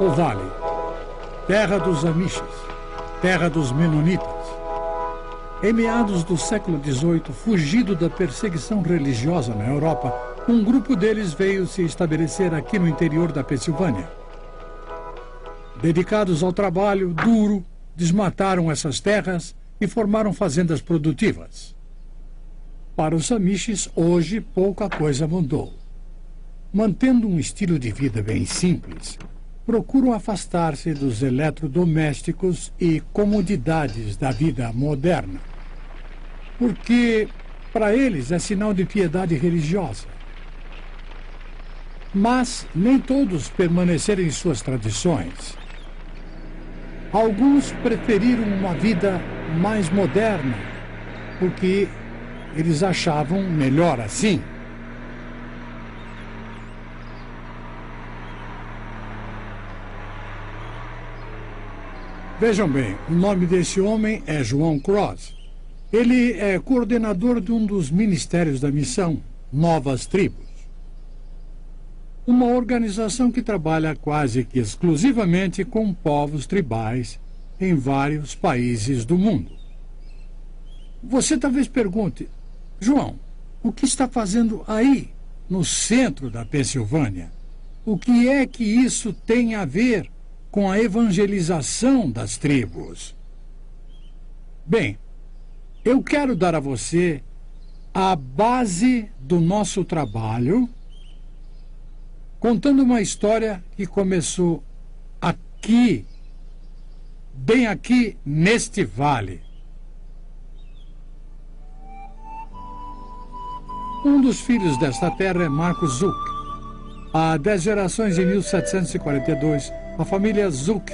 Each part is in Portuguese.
o Vale, terra dos Amishis, terra dos Menonitas. Em meados do século XVIII, fugido da perseguição religiosa na Europa, um grupo deles veio se estabelecer aqui no interior da Pensilvânia. Dedicados ao trabalho duro, desmataram essas terras e formaram fazendas produtivas. Para os Amishis, hoje, pouca coisa mudou. Mantendo um estilo de vida bem simples, procuram afastar-se dos eletrodomésticos e comodidades da vida moderna, porque, para eles, é sinal de piedade religiosa. Mas nem todos permaneceram em suas tradições. Alguns preferiram uma vida mais moderna, porque eles achavam melhor assim. Vejam bem, o nome desse homem é João Cross. Ele é coordenador de um dos ministérios da missão, Novas Tribos. Uma organização que trabalha quase que exclusivamente com povos tribais em vários países do mundo. Você talvez pergunte, João, o que está fazendo aí, no centro da Pensilvânia? O que é que isso tem a ver com a evangelização das tribos? Bem, eu quero dar a você a base do nosso trabalho, contando uma história que começou aqui, bem aqui neste vale. Um dos filhos desta terra é Marcos Zuck. Há 10 gerações, em 1742, a família Zuck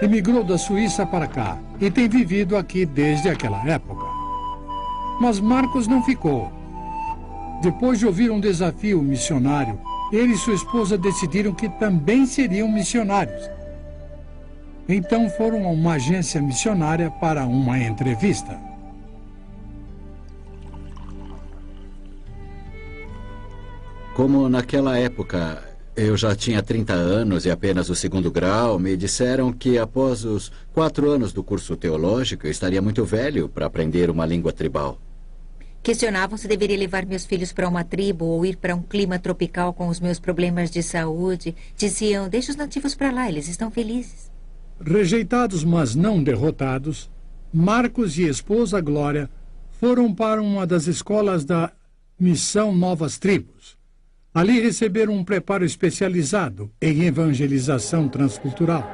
emigrou da Suíça para cá e tem vivido aqui desde aquela época. Mas Marcos não ficou. Depois de ouvir um desafio missionário, ele e sua esposa decidiram que também seriam missionários. Então foram a uma agência missionária para uma entrevista. Como naquela época eu já tinha 30 anos e apenas o 2º grau, me disseram que após os 4 anos do curso teológico eu estaria muito velho para aprender uma língua tribal. Questionavam se deveria levar meus filhos para uma tribo ou ir para um clima tropical com os meus problemas de saúde. Diziam, deixa os nativos para lá, eles estão felizes. Rejeitados, mas não derrotados, Marcos e a esposa Glória foram para uma das escolas da Missão Novas Tribos. Ali receberam um preparo especializado em evangelização transcultural.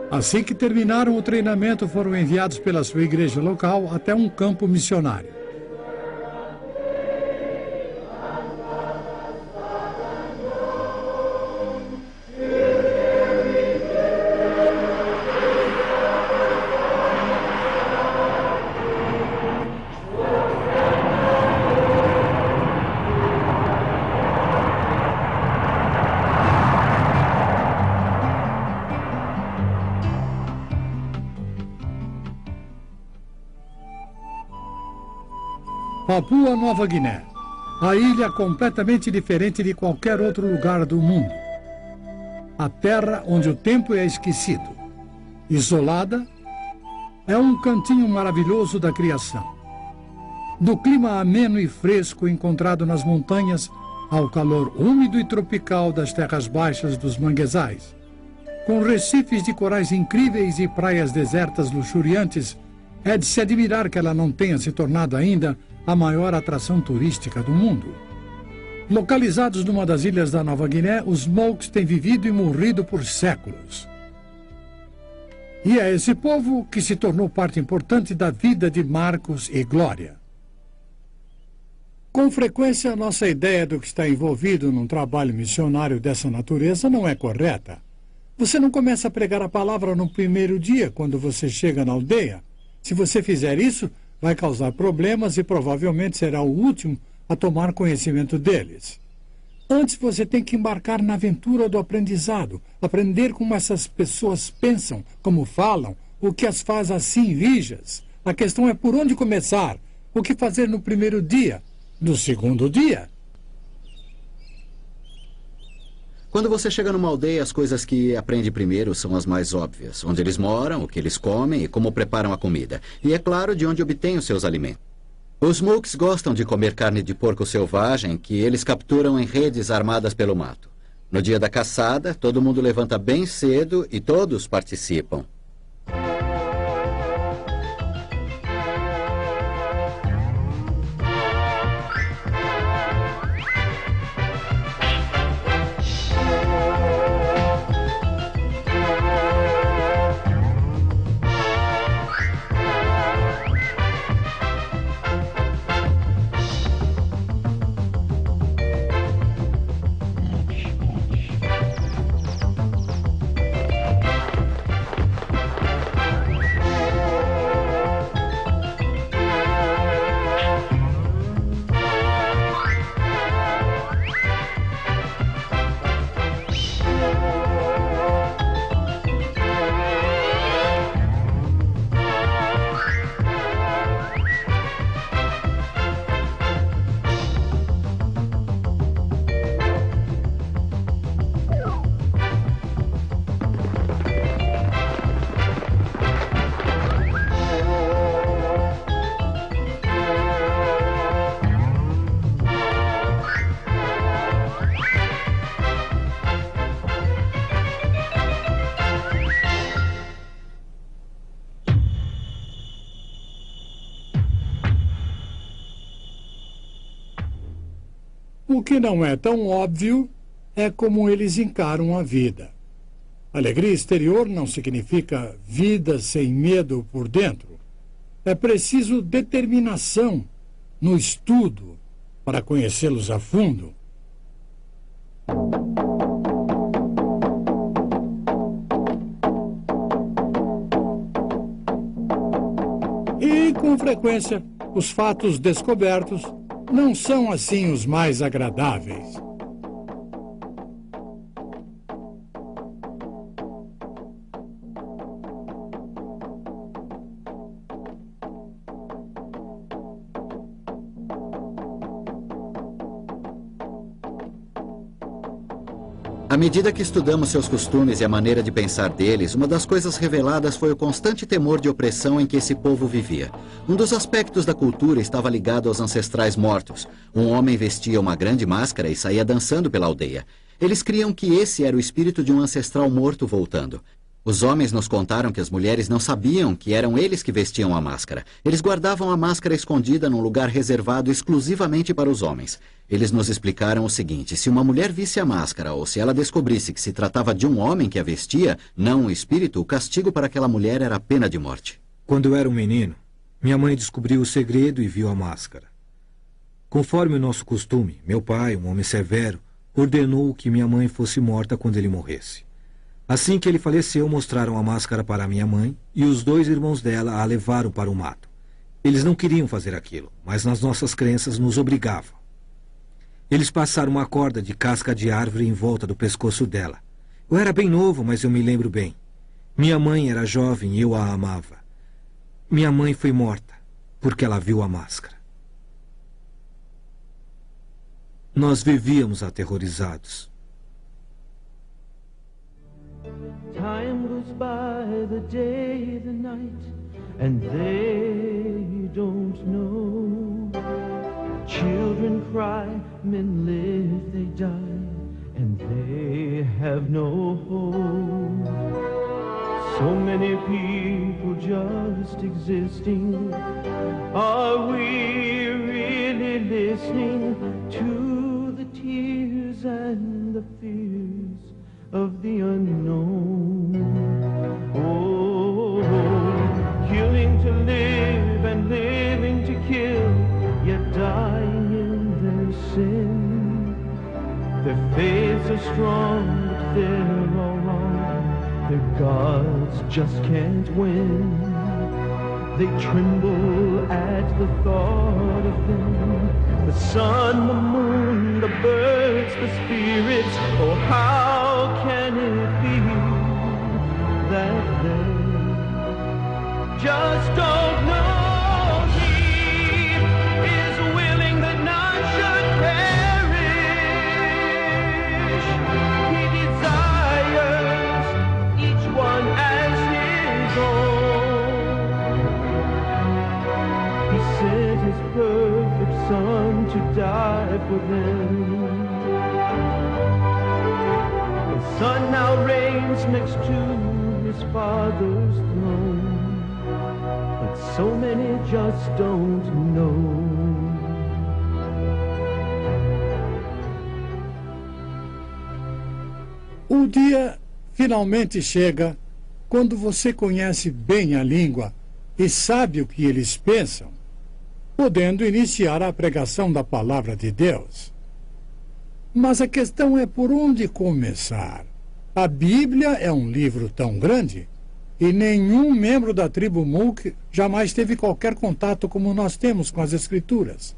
Assim que terminaram o treinamento, foram enviados pela sua igreja local até um campo missionário. Papua Nova Guiné, a ilha completamente diferente de qualquer outro lugar do mundo. A terra onde o tempo é esquecido. Isolada, é um cantinho maravilhoso da criação. Do clima ameno e fresco encontrado nas montanhas ao calor úmido e tropical das terras baixas dos manguezais, com recifes de corais incríveis e praias desertas luxuriantes, é de se admirar que ela não tenha se tornado ainda a maior atração turística do mundo. Localizados numa das ilhas da Nova Guiné, os Mokes têm vivido e morrido por séculos. E é esse povo que se tornou parte importante da vida de Marcos e Glória. Com frequência, nossa ideia do que está envolvido num trabalho missionário dessa natureza não é correta. Você não começa a pregar a palavra no primeiro dia, quando você chega na aldeia. Se você fizer isso, vai causar problemas e provavelmente será o último a tomar conhecimento deles. Antes você tem que embarcar na aventura do aprendizado, aprender como essas pessoas pensam, como falam, o que as faz assim rijas. A questão é por onde começar, o que fazer no primeiro dia, no segundo dia. Quando você chega numa aldeia, as coisas que aprende primeiro são as mais óbvias. Onde eles moram, o que eles comem e como preparam a comida. E, é claro, de onde obtêm os seus alimentos. Os Mooks gostam de comer carne de porco selvagem que eles capturam em redes armadas pelo mato. No dia da caçada, todo mundo levanta bem cedo e todos participam. O que não é tão óbvio é como eles encaram a vida. Alegria exterior não significa vida sem medo por dentro. É preciso determinação no estudo para conhecê-los a fundo. E, com frequência, os fatos descobertos não são assim os mais agradáveis. À medida que estudamos seus costumes e a maneira de pensar deles, uma das coisas reveladas foi o constante temor de opressão em que esse povo vivia. Um dos aspectos da cultura estava ligado aos ancestrais mortos. Um homem vestia uma grande máscara e saía dançando pela aldeia. Eles criam que esse era o espírito de um ancestral morto voltando. Os homens nos contaram que as mulheres não sabiam que eram eles que vestiam a máscara. Eles guardavam a máscara escondida num lugar reservado exclusivamente para os homens. Eles nos explicaram o seguinte: se uma mulher visse a máscara ou se ela descobrisse que se tratava de um homem que a vestia, não um espírito, o castigo para aquela mulher era a pena de morte. Quando eu era um menino, minha mãe descobriu o segredo e viu a máscara. Conforme o nosso costume, meu pai, um homem severo, ordenou que minha mãe fosse morta quando ele morresse. Assim que ele faleceu, mostraram a máscara para minha mãe e os 2 irmãos dela a levaram para o mato. Eles não queriam fazer aquilo, mas nas nossas crenças nos obrigavam. Eles passaram uma corda de casca de árvore em volta do pescoço dela. Eu era bem novo, mas eu me lembro bem. Minha mãe era jovem e eu a amava. Minha mãe foi morta porque ela viu a máscara. Nós vivíamos aterrorizados. Time goes by, the day, the night, and they don't know. Children cry, men live, they die, and they have no hope. So many people just existing. Are we really listening to the tears and the fears of the unknown? Oh, killing to live and living to kill, yet dying in their sin. Their faiths are strong, but they're all wrong. Their gods just can't win. They tremble at the thought of them. The sun, the moon, the birds, the spirits. Oh, how can it be that they just don't know? He is willing that none should perish. He sent his perfect Son to die for them. The Son now reigns next to his Father's throne, but so many just don't know. O dia finalmente chega quando você conhece bem a língua e sabe o que eles pensam, podendo iniciar a pregação da palavra de Deus. Mas a questão é por onde começar. A Bíblia é um livro tão grande e nenhum membro da tribo Mook jamais teve qualquer contato como nós temos com as Escrituras.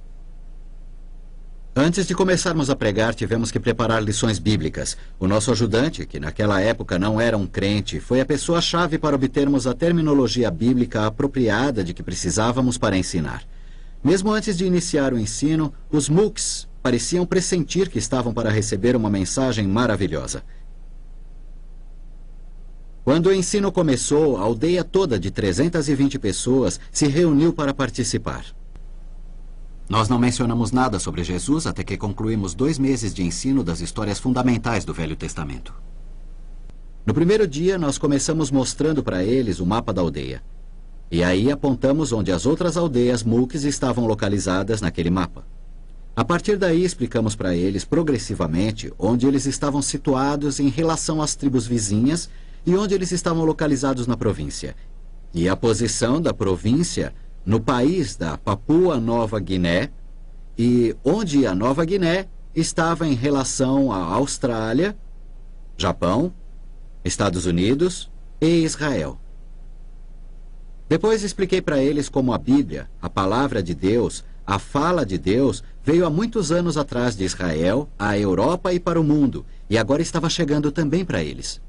Antes de começarmos a pregar, tivemos que preparar lições bíblicas. O nosso ajudante, que naquela época não era um crente, foi a pessoa-chave para obtermos a terminologia bíblica apropriada de que precisávamos para ensinar. Mesmo antes de iniciar o ensino, os Mooks pareciam pressentir que estavam para receber uma mensagem maravilhosa. Quando o ensino começou, a aldeia toda de 320 pessoas se reuniu para participar. Nós não mencionamos nada sobre Jesus até que concluímos 2 meses de ensino das histórias fundamentais do Velho Testamento. No primeiro dia, nós começamos mostrando para eles o mapa da aldeia. E aí apontamos onde as outras aldeias Mooks estavam localizadas naquele mapa. A partir daí, explicamos para eles progressivamente onde eles estavam situados em relação às tribos vizinhas e onde eles estavam localizados na província. E a posição da província no país da Papua Nova Guiné e onde a Nova Guiné estava em relação à Austrália, Japão, Estados Unidos e Israel. Depois expliquei para eles como a Bíblia, a palavra de Deus, a fala de Deus, veio há muitos anos atrás de Israel, à Europa e para o mundo, e agora estava chegando também para eles.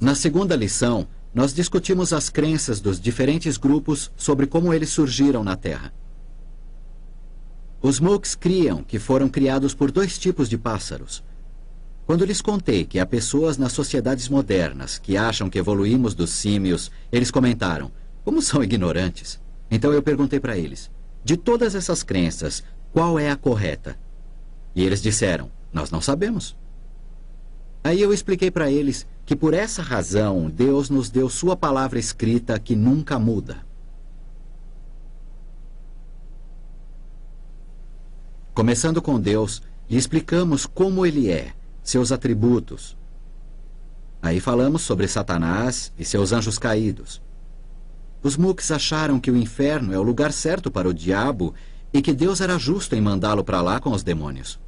Na segunda lição, nós discutimos as crenças dos diferentes grupos sobre como eles surgiram na Terra. Os Mooks criam que foram criados por 2 tipos de pássaros. Quando lhes contei que há pessoas nas sociedades modernas que acham que evoluímos dos símios, eles comentaram, como são ignorantes. Então eu perguntei para eles, de todas essas crenças, qual é a correta? E eles disseram, nós não sabemos. Aí eu expliquei para eles que por essa razão Deus nos deu sua palavra escrita que nunca muda. Começando com Deus, lhe explicamos como Ele é, seus atributos. Aí falamos sobre Satanás e seus anjos caídos. Os Mooks acharam que o inferno é o lugar certo para o diabo e que Deus era justo em mandá-lo para lá com os demônios.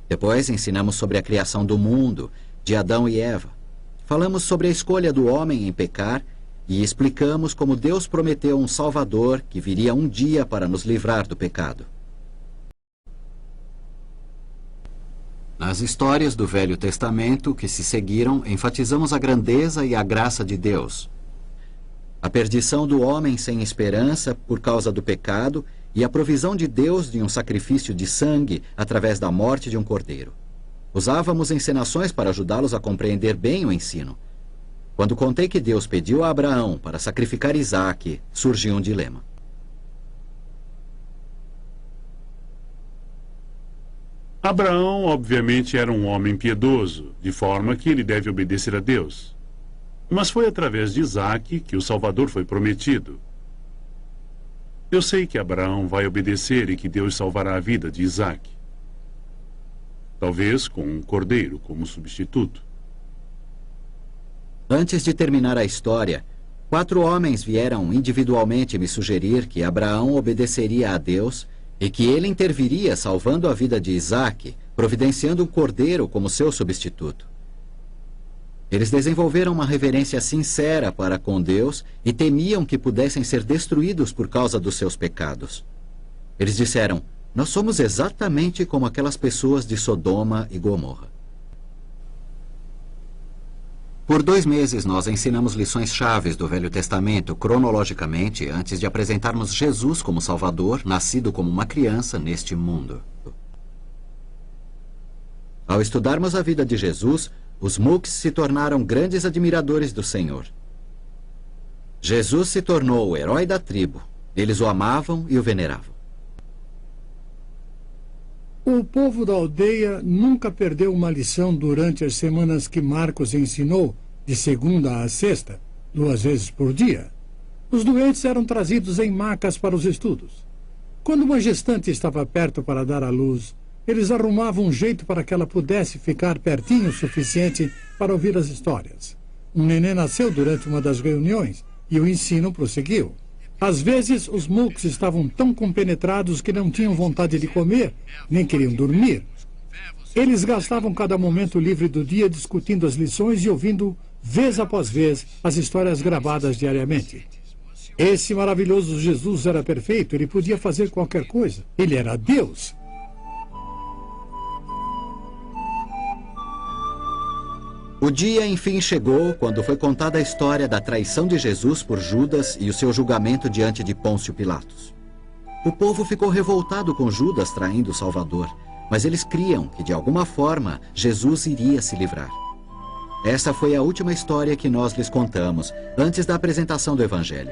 Depois ensinamos sobre a criação do mundo, de Adão e Eva. Falamos sobre a escolha do homem em pecar e explicamos como Deus prometeu um Salvador que viria um dia para nos livrar do pecado. Nas histórias do Velho Testamento que se seguiram, enfatizamos a grandeza e a graça de Deus. A perdição do homem sem esperança por causa do pecado e a provisão de Deus de um sacrifício de sangue através da morte de um cordeiro. Usávamos encenações para ajudá-los a compreender bem o ensino. Quando contei que Deus pediu a Abraão para sacrificar Isaque, surgiu um dilema. Abraão, obviamente, era um homem piedoso, de forma que ele deve obedecer a Deus. Mas foi através de Isaque que o Salvador foi prometido. Eu sei que Abraão vai obedecer e que Deus salvará a vida de Isaque. Talvez com um cordeiro como substituto. Antes de terminar a história, 4 homens vieram individualmente me sugerir que Abraão obedeceria a Deus e que ele interviria salvando a vida de Isaque, providenciando um cordeiro como seu substituto. Eles desenvolveram uma reverência sincera para com Deus e temiam que pudessem ser destruídos por causa dos seus pecados. Eles disseram, nós somos exatamente como aquelas pessoas de Sodoma e Gomorra. Por 2 meses nós ensinamos lições chaves do Velho Testamento cronologicamente antes de apresentarmos Jesus como Salvador, nascido como uma criança neste mundo. Ao estudarmos a vida de Jesus, os Mooks se tornaram grandes admiradores do Senhor. Jesus se tornou o herói da tribo. Eles o amavam e o veneravam. O povo da aldeia nunca perdeu uma lição durante as semanas que Marcos ensinou, de segunda a sexta, 2 vezes por dia. Os doentes eram trazidos em macas para os estudos. Quando uma gestante estava perto para dar à luz, eles arrumavam um jeito para que ela pudesse ficar pertinho o suficiente para ouvir as histórias. Um neném nasceu durante uma das reuniões e o ensino prosseguiu. Às vezes, os Mooks estavam tão compenetrados que não tinham vontade de comer, nem queriam dormir. Eles gastavam cada momento livre do dia discutindo as lições e ouvindo, vez após vez, as histórias gravadas diariamente. Esse maravilhoso Jesus era perfeito, ele podia fazer qualquer coisa. Ele era Deus. O dia, enfim, chegou quando foi contada a história da traição de Jesus por Judas e o seu julgamento diante de Pôncio Pilatos. O povo ficou revoltado com Judas traindo o Salvador, mas eles criam que, de alguma forma, Jesus iria se livrar. Essa foi a última história que nós lhes contamos, antes da apresentação do Evangelho.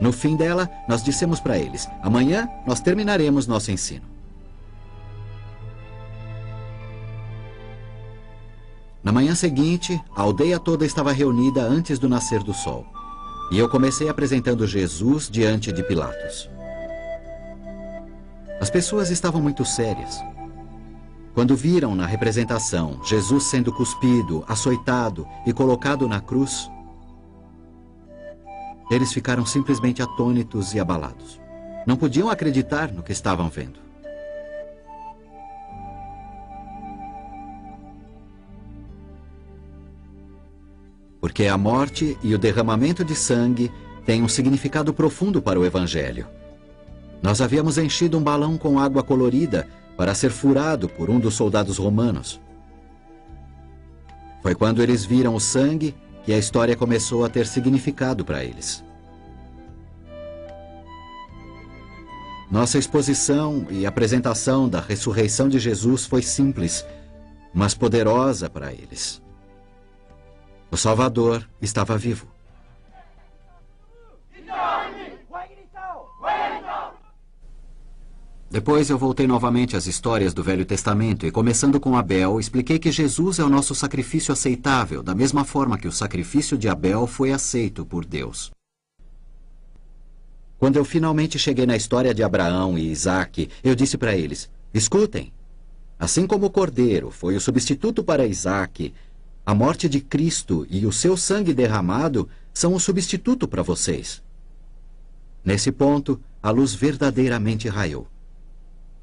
No fim dela, nós dissemos para eles: amanhã nós terminaremos nosso ensino. Na manhã seguinte, a aldeia toda estava reunida antes do nascer do sol. E eu comecei apresentando Jesus diante de Pilatos. As pessoas estavam muito sérias. Quando viram na representação Jesus sendo cuspido, açoitado e colocado na cruz, eles ficaram simplesmente atônitos e abalados. Não podiam acreditar no que estavam vendo. Porque a morte e o derramamento de sangue têm um significado profundo para o Evangelho. Nós havíamos enchido um balão com água colorida para ser furado por um dos soldados romanos. Foi quando eles viram o sangue que a história começou a ter significado para eles. Nossa exposição e apresentação da ressurreição de Jesus foi simples, mas poderosa para eles. O Salvador estava vivo. Depois eu voltei novamente às histórias do Velho Testamento e, começando com Abel, expliquei que Jesus é o nosso sacrifício aceitável, da mesma forma que o sacrifício de Abel foi aceito por Deus. Quando eu finalmente cheguei na história de Abraão e Isaque, eu disse para eles: escutem, assim como o cordeiro foi o substituto para Isaque, a morte de Cristo e o seu sangue derramado são o substituto para vocês. Nesse ponto, a luz verdadeiramente raiou.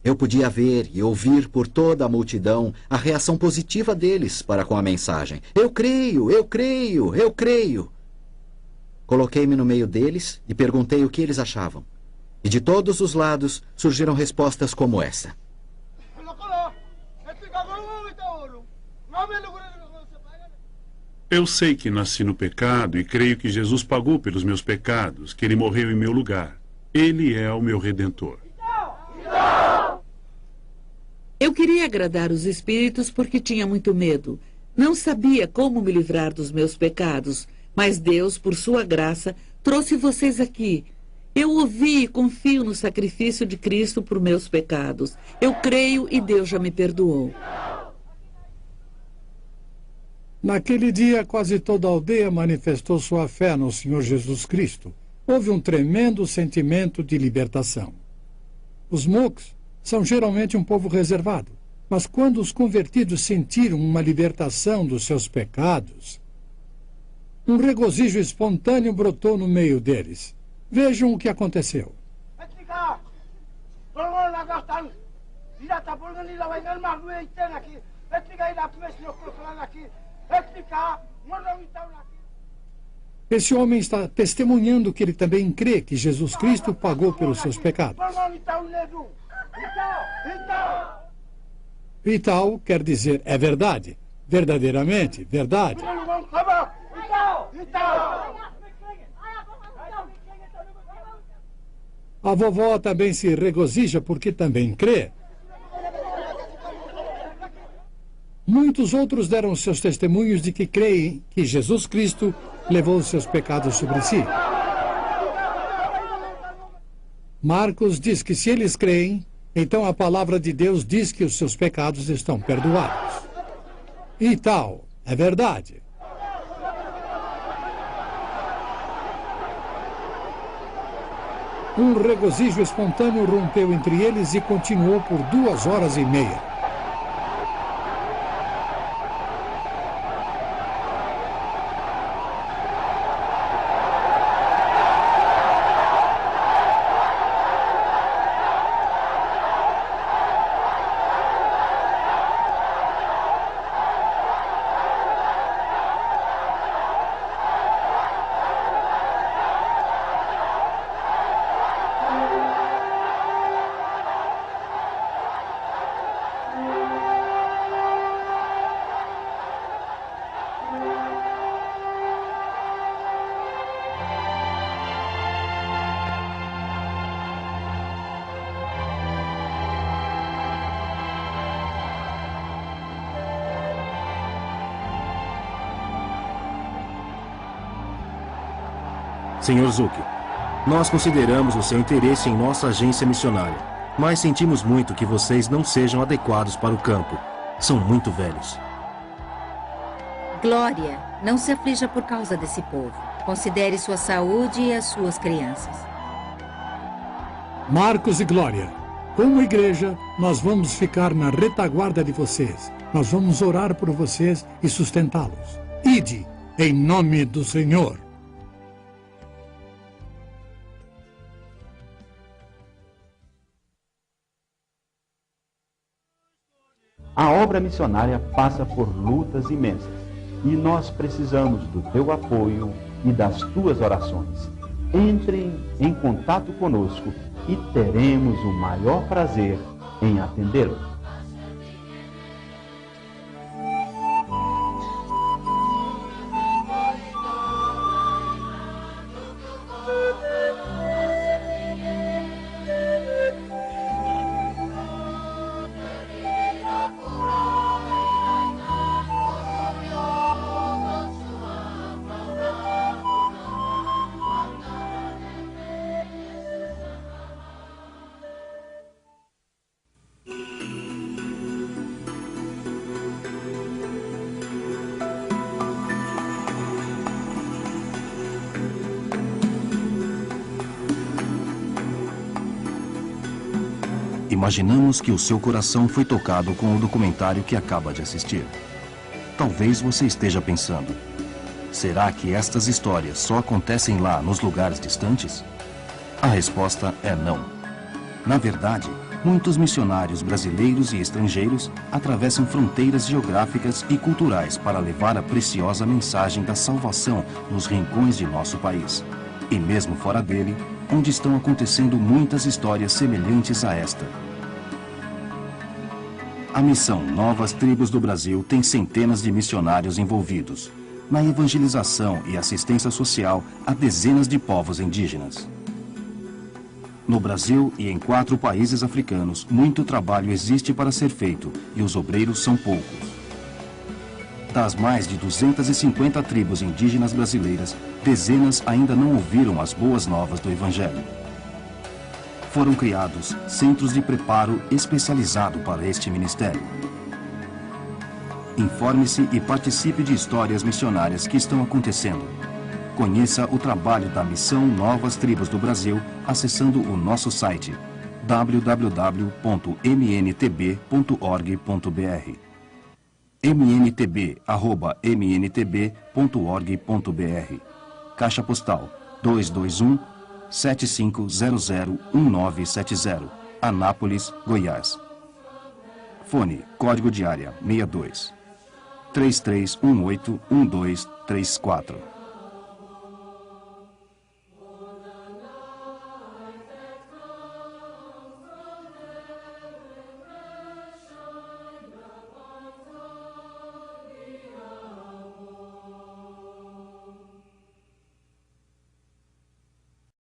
Eu podia ver e ouvir por toda a multidão a reação positiva deles para com a mensagem. Eu creio, eu creio, eu creio. Coloquei-me no meio deles e perguntei o que eles achavam. E de todos os lados surgiram respostas como essa. Eu sei que nasci no pecado e creio que Jesus pagou pelos meus pecados, que ele morreu em meu lugar. Ele é o meu Redentor. Eu queria agradar os espíritos porque tinha muito medo. Não sabia como me livrar dos meus pecados, mas Deus, por sua graça, trouxe vocês aqui. Eu ouvi e confio no sacrifício de Cristo por meus pecados. Eu creio e Deus já me perdoou. Naquele dia, quase toda a aldeia manifestou sua fé no Senhor Jesus Cristo. Houve um tremendo sentimento de libertação. Os Mooks são geralmente um povo reservado, mas quando os convertidos sentiram uma libertação dos seus pecados, um regozijo espontâneo brotou no meio deles. Vejam o que aconteceu. Esse homem está testemunhando que ele também crê que Jesus Cristo pagou pelos seus pecados. E tal quer dizer é verdade, verdadeiramente verdade. A vovó também se regozija porque também crê. Muitos outros deram seus testemunhos de que creem que Jesus Cristo levou seus pecados sobre si. Marcos diz que se eles creem, então a palavra de Deus diz que os seus pecados estão perdoados. E tal, é verdade. Um regozijo espontâneo rompeu entre eles e continuou por 2 horas e meia. Senhor Zuki, nós consideramos o seu interesse em nossa agência missionária, mas sentimos muito que vocês não sejam adequados para o campo. São muito velhos. Glória, não se aflija por causa desse povo. Considere sua saúde e as suas crianças. Marcos e Glória, como igreja, nós vamos ficar na retaguarda de vocês. Nós vamos orar por vocês e sustentá-los. Ide, em nome do Senhor. A obra missionária passa por lutas imensas e nós precisamos do teu apoio e das tuas orações. Entrem em contato conosco e teremos o maior prazer em atendê-lo. Imaginamos que o seu coração foi tocado com o documentário que acaba de assistir. Talvez você esteja pensando, será que estas histórias só acontecem lá nos lugares distantes? A resposta é não. Na verdade, muitos missionários brasileiros e estrangeiros atravessam fronteiras geográficas e culturais para levar a preciosa mensagem da salvação nos rincões de nosso país. E mesmo fora dele, onde estão acontecendo muitas histórias semelhantes a esta. A missão Novas Tribos do Brasil tem centenas de missionários envolvidos na evangelização e assistência social a dezenas de povos indígenas. No Brasil e em 4 países africanos, muito trabalho existe para ser feito e os obreiros são poucos. Das mais de 250 tribos indígenas brasileiras, dezenas ainda não ouviram as boas novas do Evangelho. Foram criados centros de preparo especializado para este ministério. Informe-se e participe de histórias missionárias que estão acontecendo. Conheça o trabalho da Missão Novas Tribos do Brasil acessando o nosso site www.mntb.org.br mntb@mntb.org.br. Caixa Postal 221-7500-1970, Anápolis, Goiás. Fone, código de área 62 3318-1234.